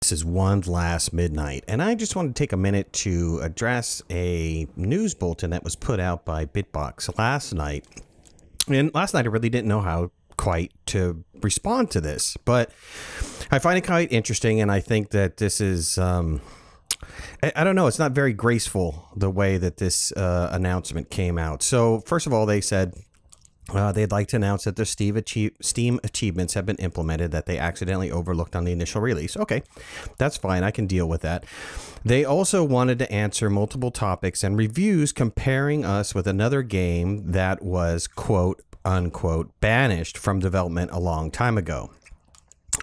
This is One Last Midnight, and I just want to take a minute to address a news bulletin that was put out by BITBOX last night. And last night I really didn't know how quite to respond to this, but I find it quite interesting, and I think that this is, I don't know, it's not very graceful the way that this announcement came out. So first of all, they said they'd like to announce that the Steam achievements have been implemented that they accidentally overlooked on the initial release. Okay, that's fine. I can deal with that. They also wanted to answer multiple topics and reviews comparing us with another game that was, quote unquote, banished from development a long time ago.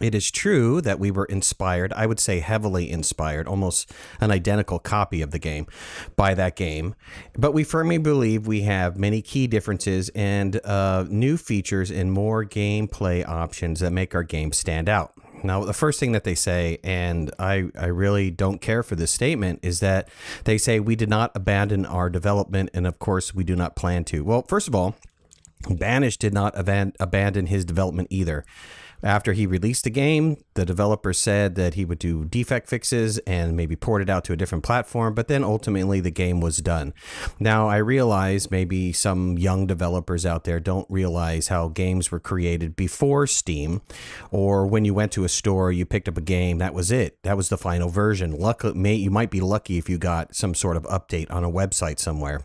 It is true that we were inspired, I would say heavily inspired, almost an identical copy of the game by that game. But we firmly believe we have many key differences and new features and more gameplay options that make our game stand out. Now, the first thing that they say, and I really don't care for this statement, is that they say we did not abandon our development, and of course we do not plan to. Well, first of all, Banished did not abandon his development either. After he released the game, the developer said that he would do defect fixes and maybe port it out to a different platform, but then ultimately the game was done. Now, I realize maybe some young developers out there don't realize how games were created before Steam, or when you went to a store, you picked up a game, that was it. That was the final version. Luckily, you might be lucky if you got some sort of update on a website somewhere.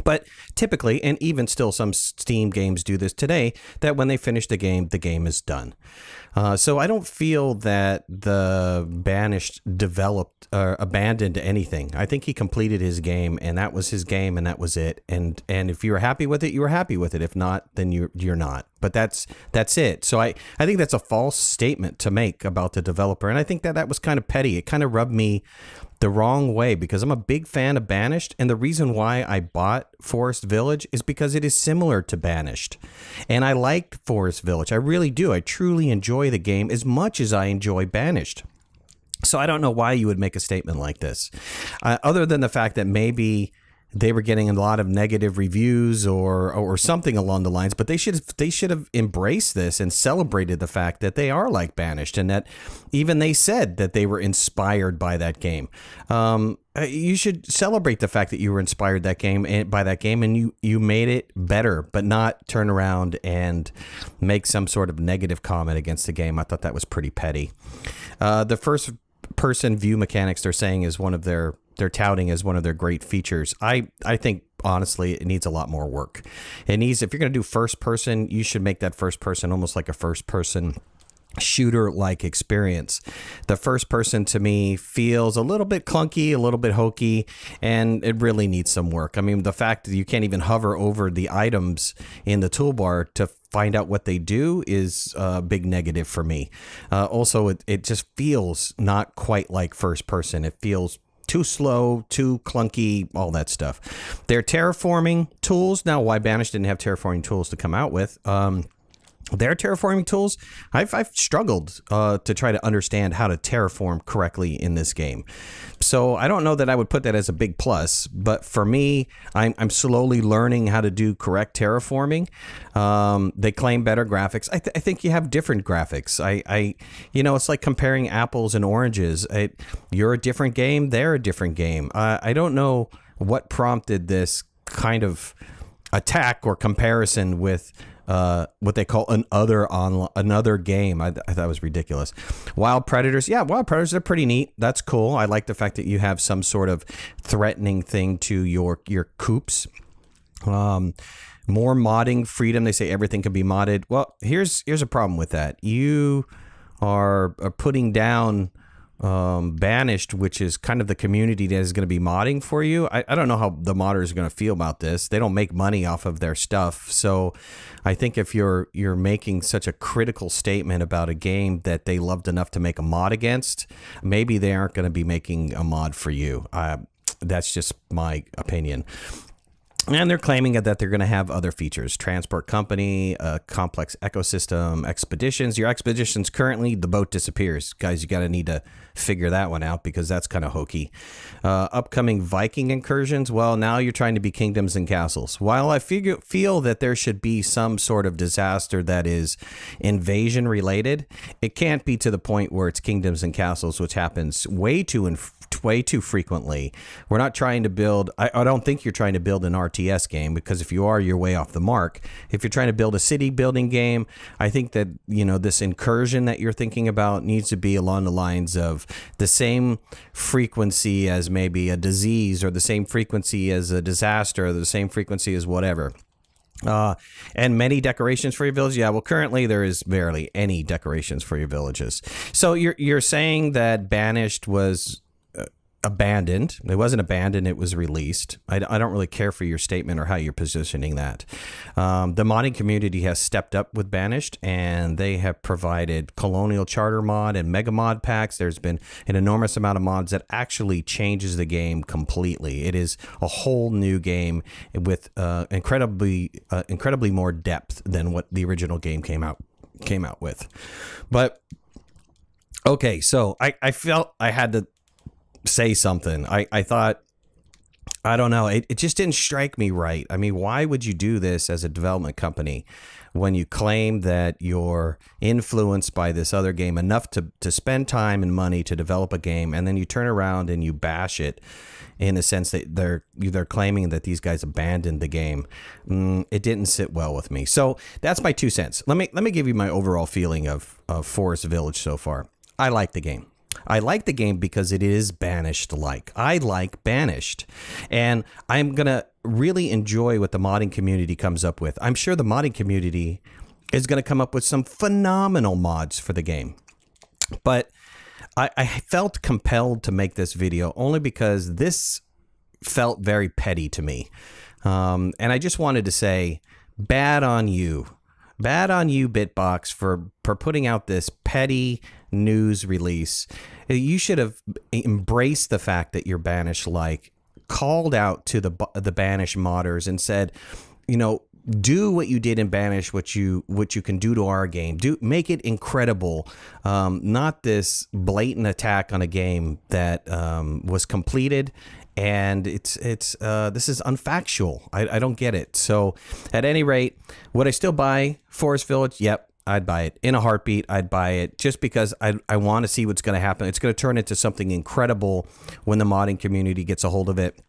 But typically, and even still some Steam games do this today, that when they finish the game is done. So I don't feel that the Banished developed or abandoned anything. I think he completed his game, and that was his game, and that was it. And if you were happy with it, you were happy with it. If not, then you're not. But that's it. So I think that's a false statement to make about the developer, and I think that was kind of petty. It kind of rubbed me the wrong way because I'm a big fan of Banished, and the reason why I bought Forest Village is because it is similar to Banished, and I liked Forest Village. I really do. I truly enjoy the game as much as I enjoy Banished. So I don't know why you would make a statement like this, other than the fact that maybe they were getting a lot of negative reviews or something along the lines, but they should have embraced this and celebrated the fact that they are like Banished, and that even they said that they were inspired by that game. You should celebrate the fact that you were inspired by that game and you made it better, but not turn around and make some sort of negative comment against the game. I thought that was pretty petty. The first person view mechanics they're saying is one of they're touting as one of their great features. I think honestly it needs a lot more work. It needs, if you're going to do first person, you should make that first person almost like a first person shooter like experience. The first person to me feels a little bit clunky, a little bit hokey, and it really needs some work. I mean, the fact that you can't even hover over the items in the toolbar to find out what they do is a big negative for me. Also, it just feels not quite like first person. It feels too slow, too clunky, all that stuff. Their terraforming tools, now why Banished didn't have terraforming tools to come out with, their terraforming tools, I've struggled to try to understand how to terraform correctly in this game. So I don't know that I would put that as a big plus, but for me, I'm slowly learning how to do correct terraforming. They claim better graphics. I think you have different graphics. You know, it's like comparing apples and oranges. You're a different game, they're a different game. I don't know what prompted this kind of attack or comparison with what they call another game. I thought it was ridiculous. Wild Predators. Yeah, Wild Predators are pretty neat. That's cool. I like the fact that you have some sort of threatening thing to your coops. More modding freedom. They say everything can be modded. Well, here's a problem with that. You are putting down Banished, which is kind of the community that is going to be modding for you. I don't know how the modders are going to feel about this. They don't make money off of their stuff. So I think if you're making such a critical statement about a game that they loved enough to make a mod against, maybe they aren't going to be making a mod for you. That's just my opinion. And they're claiming that they're going to have other features: transport company, a complex ecosystem, expeditions. Your expeditions currently, the boat disappears. Guys, you got to need to figure that one out because that's kind of hokey. Upcoming Viking incursions. Well, now you're trying to be kingdoms and castles. While I feel that there should be some sort of disaster that is invasion related, it can't be to the point where it's kingdoms and castles, which happens way too frequently. We're not trying to build, I don't think you're trying to build an RTS game, because if you are, you're way off the mark. If you're trying to build a city building game, I think that, you know, this incursion that you're thinking about needs to be along the lines of the same frequency as maybe a disease, or the same frequency as a disaster, or the same frequency as whatever. And many decorations for your village. Yeah, well, currently there is barely any decorations for your villages. So you're saying that Banished was abandoned. It wasn't abandoned, it was released. I don't really care for your statement or how you're positioning that. The modding community has stepped up with Banished, and they have provided Colonial Charter mod and Mega Mod packs. There's been an enormous amount of mods that actually changes the game completely. It is a whole new game with incredibly more depth than what the original game came out with. But okay, so I felt I had to say something. I thought, I don't know, it just didn't strike me right. I mean, why would you do this as a development company when you claim that you're influenced by this other game enough to spend time and money to develop a game, and then you turn around and you bash it in the sense that they're claiming that these guys abandoned the game? It didn't sit well with me. So that's my 2 cents. Let me give you my overall feeling of Forest Village so far. I like the game. I like the game because it is Banished-like. I like Banished. And I'm going to really enjoy what the modding community comes up with. I'm sure the modding community is going to come up with some phenomenal mods for the game. But I felt compelled to make this video only because this felt very petty to me. And I just wanted to say, bad on you. Bad on you, BITBOX, for putting out this petty news release. You should have embraced the fact that you're Banished-like, called out to the Banished modders and said, you know, do what you did in Banished, what you can do to our game. Make it incredible. Not this blatant attack on a game that was completed. And this is unfactual. I don't get it. So at any rate, would I still buy Forest Village? Yep, I'd buy it in a heartbeat. I'd buy it just because I want to see what's going to happen. It's going to turn into something incredible when the modding community gets a hold of it.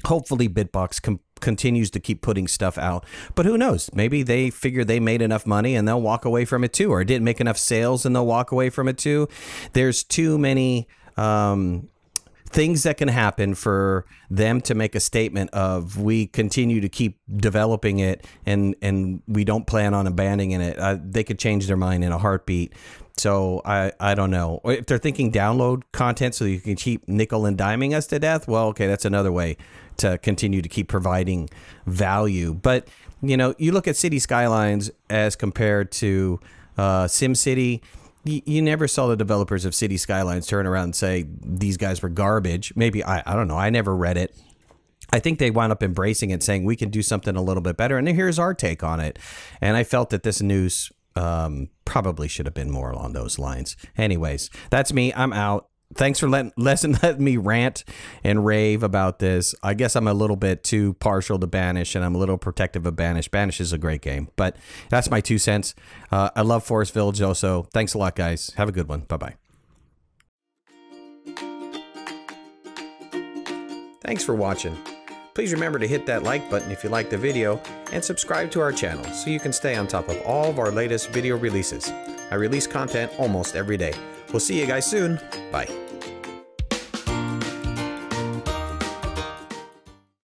Hopefully BITBOX continues to keep putting stuff out, but who knows? Maybe they figure they made enough money and they'll walk away from it too, or it didn't make enough sales and they'll walk away from it too. There's too many things that can happen for them to make a statement of, we continue to keep developing it and we don't plan on abandoning it. They could change their mind in a heartbeat. So I don't know. If they're thinking download content so you can keep nickel and diming us to death, well, okay, that's another way to continue to keep providing value. But, you know, you look at City Skylines as compared to SimCity. You never saw the developers of City Skylines turn around and say these guys were garbage. Maybe, I don't know. I never read it. I think they wound up embracing it, saying we can do something a little bit better. And here's our take on it. And I felt that this news probably should have been more along those lines. Anyways, that's me. I'm out. Thanks for letting me rant and rave about this. I guess I'm a little bit too partial to Banished, and I'm a little protective of Banished. Banished is a great game, but that's my 2 cents. I love Forest Village also. Thanks a lot, guys. Have a good one. Bye-bye. Thanks for watching. Please remember to hit that like button if you liked the video, and subscribe to our channel so you can stay on top of all of our latest video releases. I release content almost every day. We'll see you guys soon. Bye.